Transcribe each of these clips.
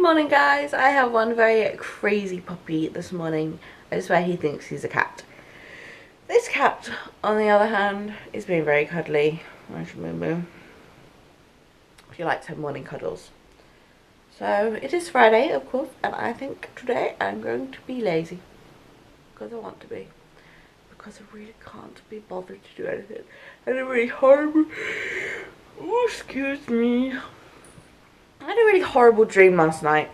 morning guys. I have one very crazy puppy this morning. I swear he thinks he's a cat. This cat, on the other hand, is being very cuddly. Where's Moo Moo? She likes her morning cuddles. So it is Friday, of course, and I think today I'm going to be lazy. Because I want to be. Because I really can't be bothered to do anything. I had a really horrible... Oh, excuse me. I had a really horrible dream last night.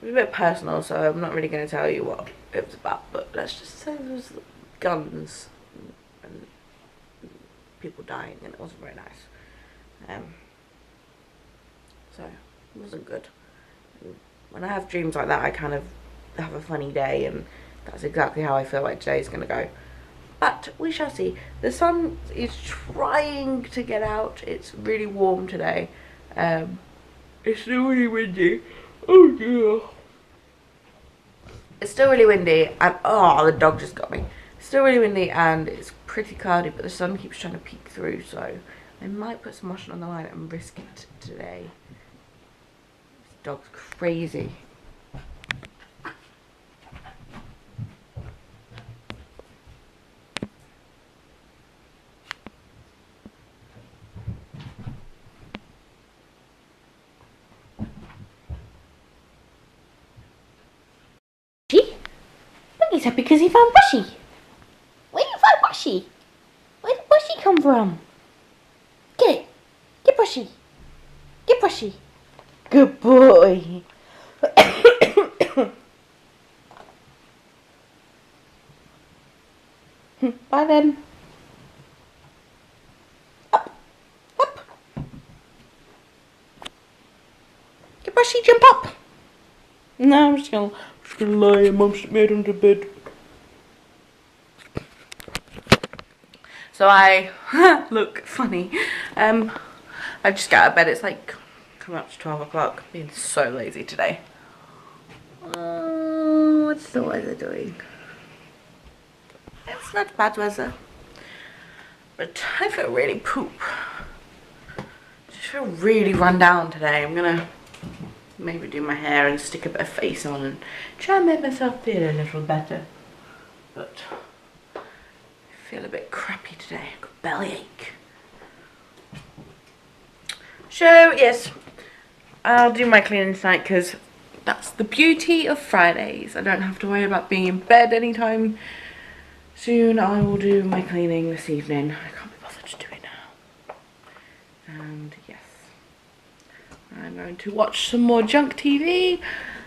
It was a bit personal, so I'm not really going to tell you what it was about, but let's just say there was guns and people dying, and it wasn't very nice. So it wasn't good. And when I have dreams like that, I kind of have a funny day, and that's exactly how I feel like today's going to go. But we shall see. The sun is trying to get out. It's really warm today. It's still really windy. Oh dear. It's still really windy and oh, the dog just got me. It's still really windy and it's pretty cloudy, but the sun keeps trying to peek through, so I might put some washing on the line and risk it today. This dog's crazy. He's happy because he found Bushy. Where did you find Bushy? Where did Bushy come from? Get it. Get Bushy. Get Bushy. Good boy. Bye then. Up. Up. Get Bushy, jump up. No, I'm just gonna lie and Mum's made under bed. So I look funny. I just got out of bed. It's like coming up to 12 o'clock. Being so lazy today. What's the weather doing? It's not bad weather. But I feel really poop. Just feel really run down today. I'm gonna maybe do my hair and stick a bit of face on and try and make myself feel a little better. But I feel a bit crappy today. I've got bellyache. So yes, I'll do my cleaning tonight because that's the beauty of Fridays. I don't have to worry about being in bed anytime soon. I will do my cleaning this evening. I can't be bothered to do it now. And yes, I'm going to watch some more junk TV,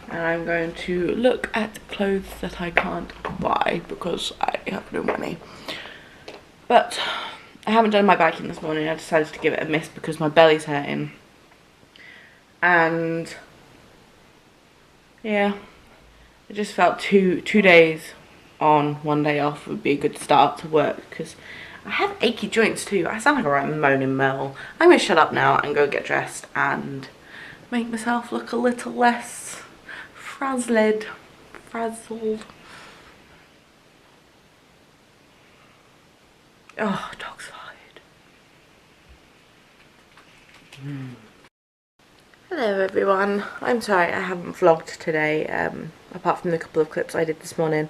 and I'm going to look at clothes that I can't buy because I have no money. But I haven't done my biking this morning. I decided to give it a miss because my belly's hurting. And yeah, I just felt two days on, 1 day off would be a good start to work because I have achy joints too. I sound like a right moaning Mel. I'm going to shut up now and go get dressed and make myself look a little less frazzled. Oh, dog's fired. Hello everyone. I'm sorry I haven't vlogged today, apart from the couple of clips I did this morning.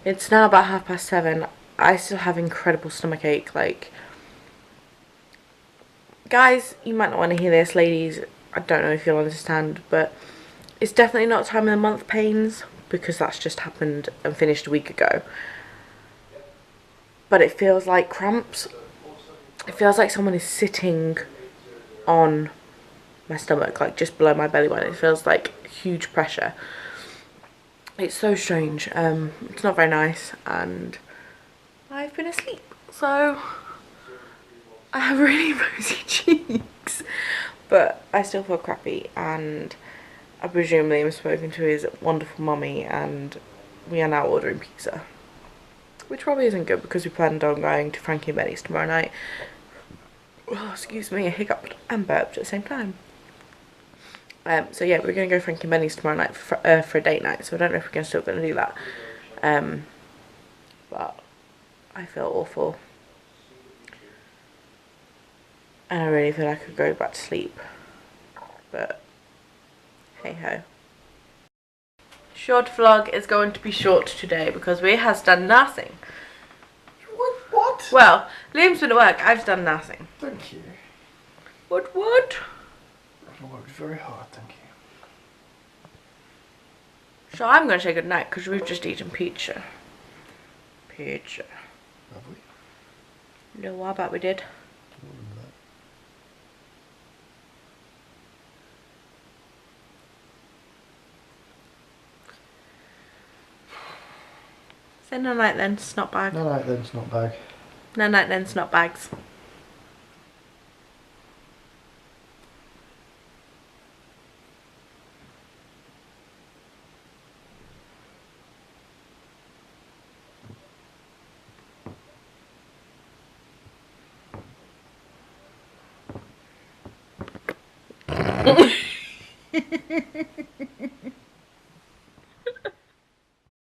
It's now about 7:30. I still have incredible stomachache. Like, guys, you might not want to hear this. Ladies, I don't know if you'll understand, but it's definitely not time of the month pains because that's just happened and finished a week ago. But it feels like cramps. It feels like someone is sitting on my stomach, like just below my belly button. It feels like huge pressure. It's so strange. It's not very nice, and I've been asleep, so I have really rosy cheeks. But I still feel crappy, and I presume Liam's spoken to his wonderful mummy, and we are now ordering pizza. Which probably isn't good because we planned on going to Frankie and Benny's tomorrow night. Oh, excuse me, I hiccuped and burped at the same time. So yeah, we're going to go Frankie and Benny's tomorrow night for a date night, so I don't know if we're still going to do that. But I feel awful. And I really feel like I could go back to sleep. But hey ho. Short vlog is going to be short today because we has done nothing. What? Well, Liam's been at work, I've done nothing. Thank you. What? I worked very hard, thank you. So I'm going to say goodnight because we've just eaten pizza. Pizza. Have we? No, I bet we did. More than that. Say no night then, snot bag. No night then, snot bag. No night then, snot bags.